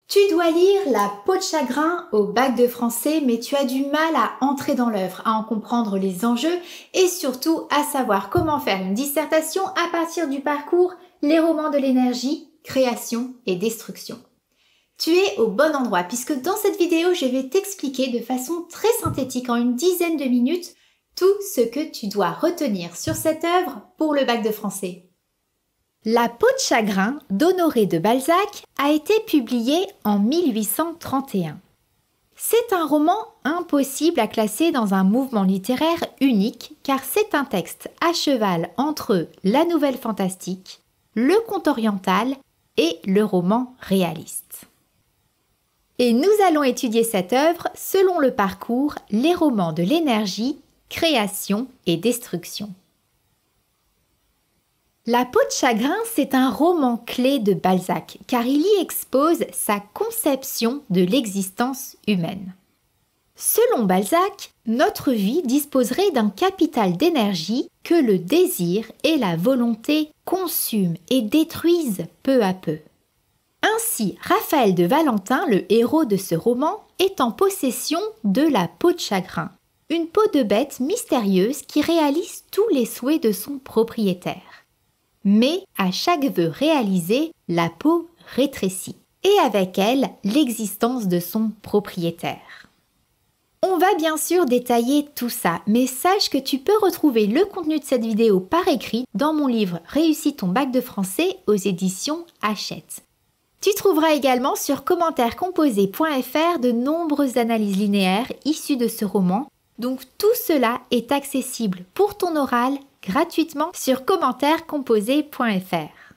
Tu dois lire La peau de chagrin au bac de français, mais tu as du mal à entrer dans l'œuvre, à en comprendre les enjeux et surtout à savoir comment faire une dissertation à partir du parcours Les romans de l'énergie, création et destruction. Tu es au bon endroit puisque dans cette vidéo, je vais t'expliquer de façon très synthétique en une dizaine de minutes tout ce que tu dois retenir sur cette œuvre pour le bac de français. La peau de chagrin d'Honoré de Balzac a été publiée en 1831. C'est un roman impossible à classer dans un mouvement littéraire unique car c'est un texte à cheval entre la nouvelle fantastique, le conte oriental et le roman réaliste. Et nous allons étudier cette œuvre selon le parcours Les romans de l'énergie, création et destruction. La peau de chagrin, c'est un roman clé de Balzac, car il y expose sa conception de l'existence humaine. Selon Balzac, notre vie disposerait d'un capital d'énergie que le désir et la volonté consument et détruisent peu à peu. Ainsi, Raphaël de Valentin, le héros de ce roman, est en possession de la peau de chagrin, une peau de bête mystérieuse qui réalise tous les souhaits de son propriétaire. Mais à chaque vœu réalisé, la peau rétrécit, et avec elle, l'existence de son propriétaire. On va bien sûr détailler tout ça, mais sache que tu peux retrouver le contenu de cette vidéo par écrit dans mon livre Réussis ton bac de français aux éditions Hachette. Tu trouveras également sur commentaires-composés.fr de nombreuses analyses linéaires issues de ce roman, donc tout cela est accessible pour ton oral gratuitement sur commentaires-composés.fr.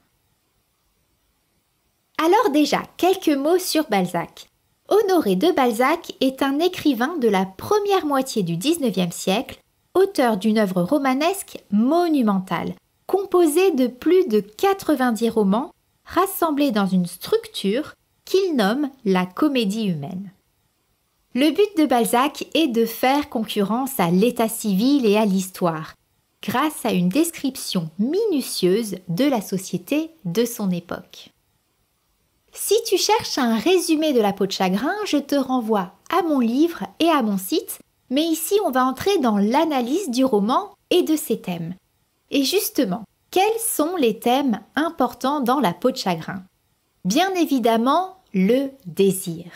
Alors déjà, quelques mots sur Balzac. Honoré de Balzac est un écrivain de la première moitié du XIXe siècle, auteur d'une œuvre romanesque monumentale, composée de plus de 90 romans, rassemblés dans une structure qu'il nomme la comédie humaine. Le but de Balzac est de faire concurrence à l'état civil et à l'histoire, grâce à une description minutieuse de la société de son époque. Si tu cherches un résumé de La peau de chagrin, je te renvoie à mon livre et à mon site, mais ici on va entrer dans l'analyse du roman et de ses thèmes. Et justement, quels sont les thèmes importants dans La peau de chagrin? Bien évidemment, le désir.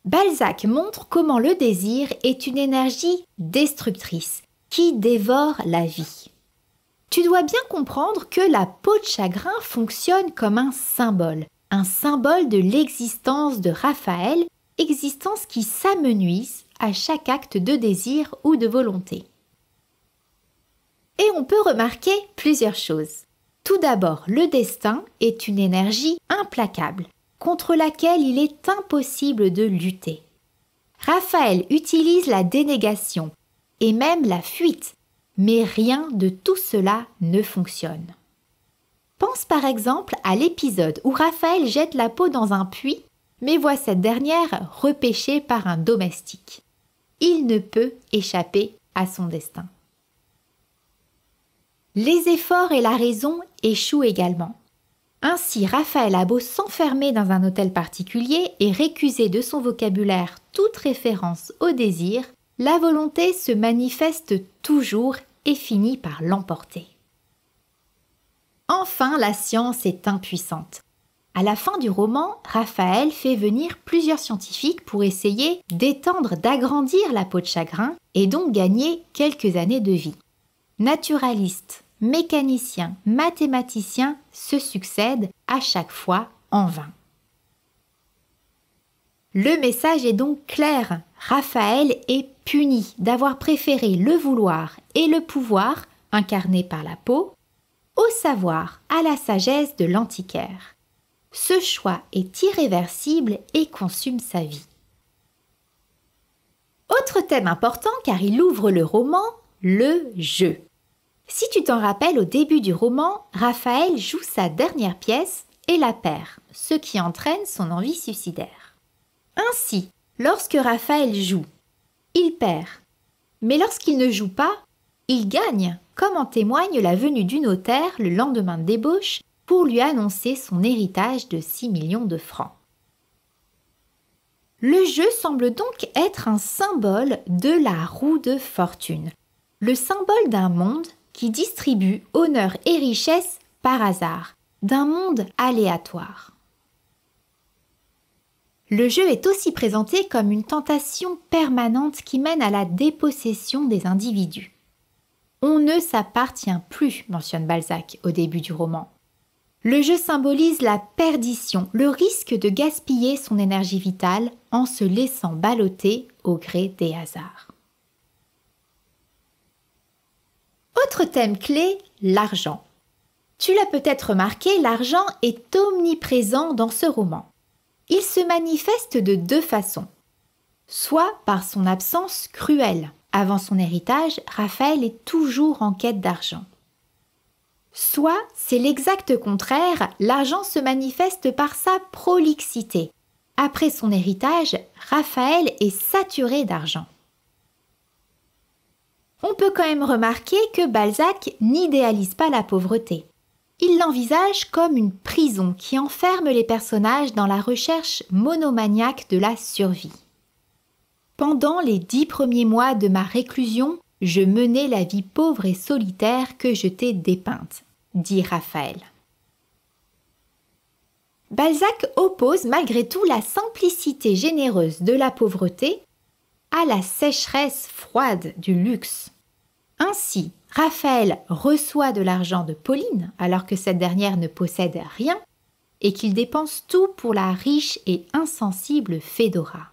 Balzac montre comment le désir est une énergie destructrice qui dévore la vie. Tu dois bien comprendre que la peau de chagrin fonctionne comme un symbole de l'existence de Raphaël, existence qui s'amenuise à chaque acte de désir ou de volonté. Et on peut remarquer plusieurs choses. Tout d'abord, le destin est une énergie implacable, contre laquelle il est impossible de lutter. Raphaël utilise la dénégation et même la fuite, mais rien de tout cela ne fonctionne. Pense par exemple à l'épisode où Raphaël jette la peau dans un puits, mais voit cette dernière repêchée par un domestique. Il ne peut échapper à son destin. Les efforts et la raison échouent également. Ainsi, Raphaël a beau s'enfermer dans un hôtel particulier et récuser de son vocabulaire toute référence au désir, la volonté se manifeste toujours et finit par l'emporter. Enfin, la science est impuissante. À la fin du roman, Raphaël fait venir plusieurs scientifiques pour essayer d'étendre, d'agrandir la peau de chagrin et donc gagner quelques années de vie. Naturalistes, mécaniciens, mathématiciens se succèdent à chaque fois en vain. Le message est donc clair. Raphaël est puni d'avoir préféré le vouloir et le pouvoir, incarné par la peau, au savoir, à la sagesse de l'antiquaire. Ce choix est irréversible et consume sa vie. Autre thème important car il ouvre le roman, le jeu. Si tu t'en rappelles, au début du roman, Raphaël joue sa dernière pièce et la perd, ce qui entraîne son envie suicidaire. Ainsi, lorsque Raphaël joue, il perd. Mais lorsqu'il ne joue pas, il gagne, comme en témoigne la venue du notaire le lendemain de débauche pour lui annoncer son héritage de 6 millions de francs. Le jeu semble donc être un symbole de la roue de fortune, le symbole d'un monde qui distribue honneur et richesse par hasard, d'un monde aléatoire. Le jeu est aussi présenté comme une tentation permanente qui mène à la dépossession des individus. On ne s'appartient plus, mentionne Balzac au début du roman. Le jeu symbolise la perdition, le risque de gaspiller son énergie vitale en se laissant balloter au gré des hasards. Autre thème clé, l'argent. Tu l'as peut-être remarqué, l'argent est omniprésent dans ce roman. Il se manifeste de deux façons. Soit par son absence cruelle. Avant son héritage, Raphaël est toujours en quête d'argent. Soit c'est l'exact contraire, l'argent se manifeste par sa prolixité. Après son héritage, Raphaël est saturé d'argent. On peut quand même remarquer que Balzac n'idéalise pas la pauvreté. Il l'envisage comme une prison qui enferme les personnages dans la recherche monomaniaque de la survie. Pendant les 10 premiers mois de ma réclusion, je menais la vie pauvre et solitaire que je t'ai dépeinte, dit Raphaël. Balzac oppose malgré tout la simplicité généreuse de la pauvreté à la sécheresse froide du luxe. Ainsi, Raphaël reçoit de l'argent de Pauline alors que cette dernière ne possède rien et qu'il dépense tout pour la riche et insensible Fédora.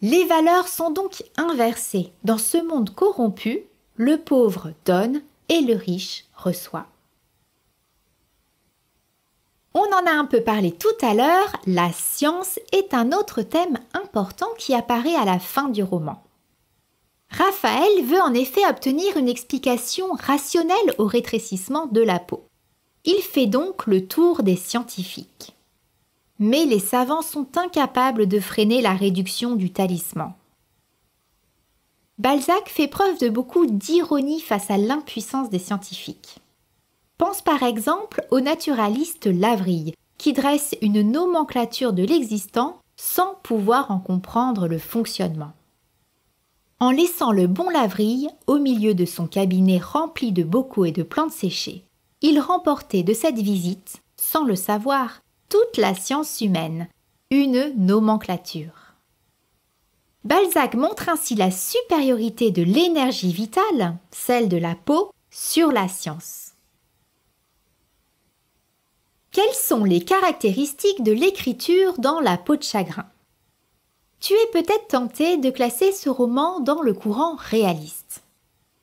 Les valeurs sont donc inversées. Dans ce monde corrompu, le pauvre donne et le riche reçoit. On en a un peu parlé tout à l'heure, la science est un autre thème important qui apparaît à la fin du roman. Raphaël veut en effet obtenir une explication rationnelle au rétrécissement de la peau. Il fait donc le tour des scientifiques. Mais les savants sont incapables de freiner la réduction du talisman. Balzac fait preuve de beaucoup d'ironie face à l'impuissance des scientifiques. Pense par exemple au naturaliste Lavrille, qui dresse une nomenclature de l'existant sans pouvoir en comprendre le fonctionnement. En laissant le bon Lavrille au milieu de son cabinet rempli de bocaux et de plantes séchées, il remportait de cette visite, sans le savoir, toute la science humaine, une nomenclature. Balzac montre ainsi la supériorité de l'énergie vitale, celle de la peau, sur la science. Quelles sont les caractéristiques de l'écriture dans La peau de chagrin ? Tu es peut-être tenté de classer ce roman dans le courant réaliste.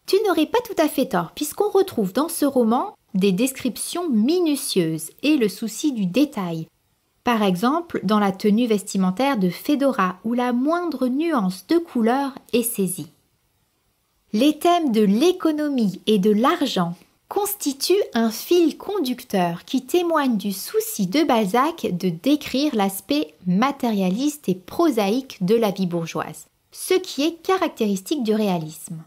Tu n'aurais pas tout à fait tort, puisqu'on retrouve dans ce roman des descriptions minutieuses et le souci du détail. Par exemple, dans la tenue vestimentaire de Fédora, où la moindre nuance de couleur est saisie. Les thèmes de l'économie et de l'argent constituent un fil conducteur qui témoigne du souci de Balzac de décrire l'aspect matérialiste et prosaïque de la vie bourgeoise, ce qui est caractéristique du réalisme.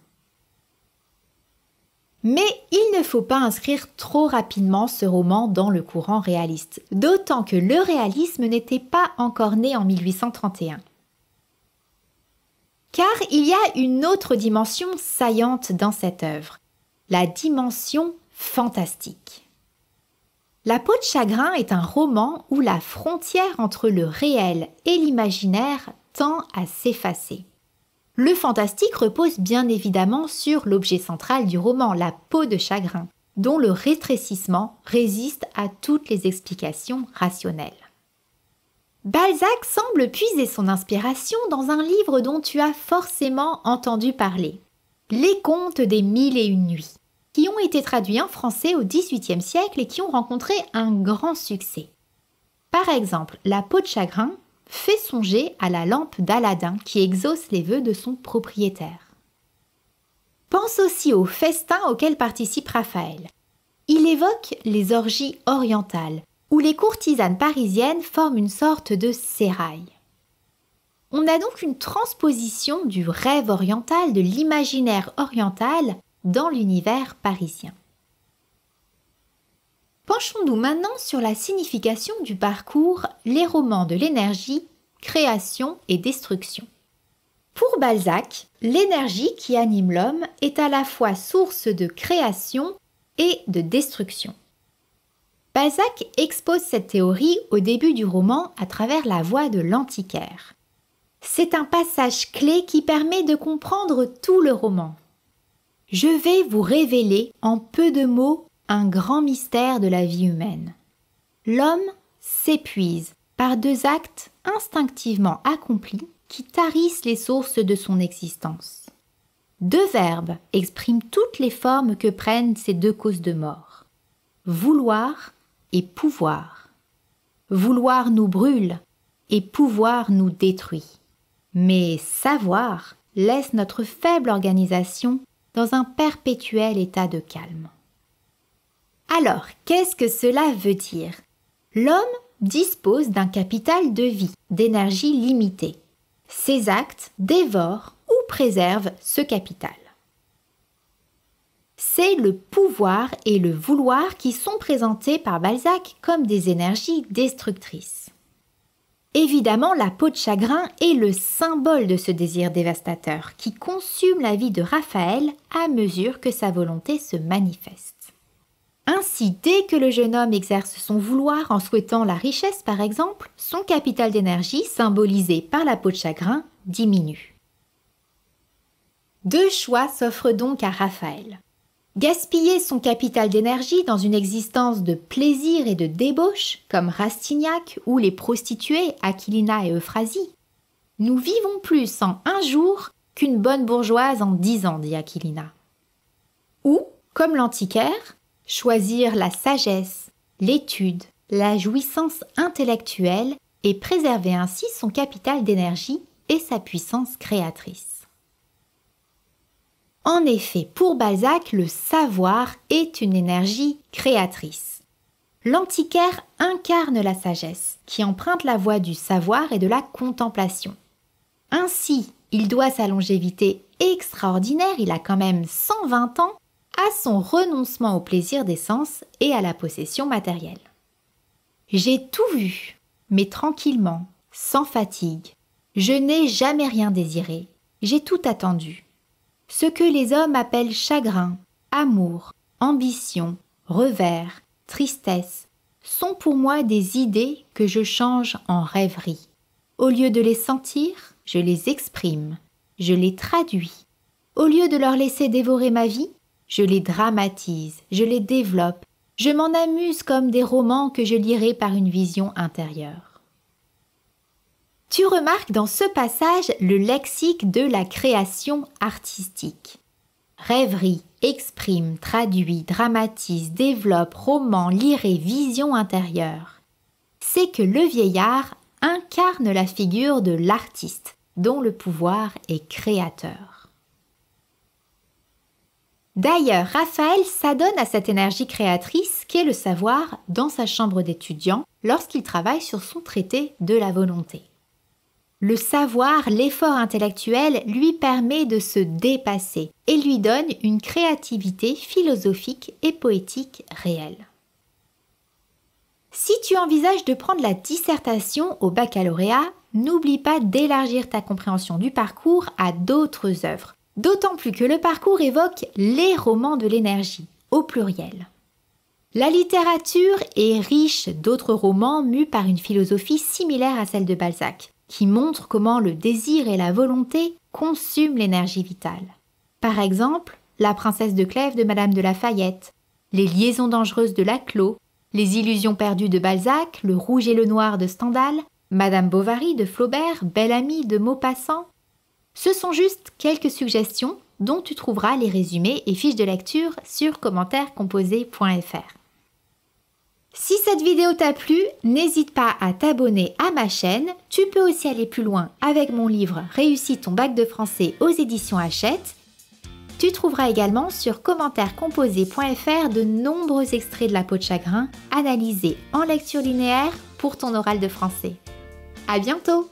Mais il ne faut pas inscrire trop rapidement ce roman dans le courant réaliste, d'autant que le réalisme n'était pas encore né en 1831. Car il y a une autre dimension saillante dans cette œuvre, la dimension fantastique. La peau de chagrin est un roman où la frontière entre le réel et l'imaginaire tend à s'effacer. Le fantastique repose bien évidemment sur l'objet central du roman, la peau de chagrin, dont le rétrécissement résiste à toutes les explications rationnelles. Balzac semble puiser son inspiration dans un livre dont tu as forcément entendu parler, Les Contes des Mille et une Nuits, qui ont été traduits en français au XVIIIe siècle et qui ont rencontré un grand succès. Par exemple, La peau de chagrin fait songer à la lampe d'Aladin qui exauce les vœux de son propriétaire. Pense aussi au festin auquel participe Raphaël. Il évoque les orgies orientales, où les courtisanes parisiennes forment une sorte de sérail. On a donc une transposition du rêve oriental, de l'imaginaire oriental dans l'univers parisien. Penchons-nous maintenant sur la signification du parcours Les romans de l'énergie création et destruction. Pour Balzac, l'énergie qui anime l'homme est à la fois source de création et de destruction. Balzac expose cette théorie au début du roman à travers la voix de l'antiquaire. C'est un passage clé qui permet de comprendre tout le roman. Je vais vous révéler en peu de mots un grand mystère de la vie humaine. L'homme s'épuise par 2 actes instinctivement accomplis qui tarissent les sources de son existence. 2 verbes expriment toutes les formes que prennent ces 2 causes de mort. Vouloir et pouvoir. Vouloir nous brûle et pouvoir nous détruit. Mais savoir laisse notre faible organisation dans un perpétuel état de calme. Alors, qu'est-ce que cela veut dire? L'homme dispose d'un capital de vie, d'énergie limitée. Ses actes dévorent ou préservent ce capital. C'est le pouvoir et le vouloir qui sont présentés par Balzac comme des énergies destructrices. Évidemment, la peau de chagrin est le symbole de ce désir dévastateur qui consume la vie de Raphaël à mesure que sa volonté se manifeste. Ainsi, dès que le jeune homme exerce son vouloir en souhaitant la richesse par exemple, son capital d'énergie, symbolisé par la peau de chagrin, diminue. 2 choix s'offrent donc à Raphaël. Gaspiller son capital d'énergie dans une existence de plaisir et de débauche, comme Rastignac ou les prostituées Aquilina et Euphrasie. Nous vivons plus en 1 jour qu'une bonne bourgeoise en 10 ans, dit Aquilina. Ou, comme l'antiquaire, choisir la sagesse, l'étude, la jouissance intellectuelle et préserver ainsi son capital d'énergie et sa puissance créatrice. En effet, pour Balzac, le savoir est une énergie créatrice. L'antiquaire incarne la sagesse, qui emprunte la voie du savoir et de la contemplation. Ainsi, il doit sa longévité extraordinaire, il a quand même 120 ans, à son renoncement au plaisir des sens et à la possession matérielle. J'ai tout vu, mais tranquillement, sans fatigue. Je n'ai jamais rien désiré, j'ai tout attendu. Ce que les hommes appellent chagrin, amour, ambition, revers, tristesse, sont pour moi des idées que je change en rêveries. Au lieu de les sentir, je les exprime, je les traduis. Au lieu de leur laisser dévorer ma vie, je les dramatise, je les développe, je m'en amuse comme des romans que je lirai par une vision intérieure. Tu remarques dans ce passage le lexique de la création artistique. Rêverie, exprime, traduit, dramatise, développe, roman, lirai, vision intérieure. C'est que le vieillard incarne la figure de l'artiste, dont le pouvoir est créateur. D'ailleurs, Raphaël s'adonne à cette énergie créatrice qu'est le savoir dans sa chambre d'étudiant lorsqu'il travaille sur son traité de la volonté. Le savoir, l'effort intellectuel lui permet de se dépasser et lui donne une créativité philosophique et poétique réelle. Si tu envisages de prendre la dissertation au baccalauréat, n'oublie pas d'élargir ta compréhension du parcours à d'autres œuvres, d'autant plus que le parcours évoque les romans de l'énergie, au pluriel. La littérature est riche d'autres romans mus par une philosophie similaire à celle de Balzac, qui montre comment le désir et la volonté consument l'énergie vitale. Par exemple, La princesse de Clèves de Madame de La Fayette, Les liaisons dangereuses de Laclos, Les illusions perdues de Balzac, Le rouge et le noir de Stendhal, Madame Bovary de Flaubert, Belle amie de Maupassant. Ce sont juste quelques suggestions dont tu trouveras les résumés et fiches de lecture sur commentaires-composés.fr. Si cette vidéo t'a plu, n'hésite pas à t'abonner à ma chaîne. Tu peux aussi aller plus loin avec mon livre « Réussis ton bac de français aux éditions Hachette ». Tu trouveras également sur commentaires-composés.fr de nombreux extraits de La peau de chagrin analysés en lecture linéaire pour ton oral de français. À bientôt!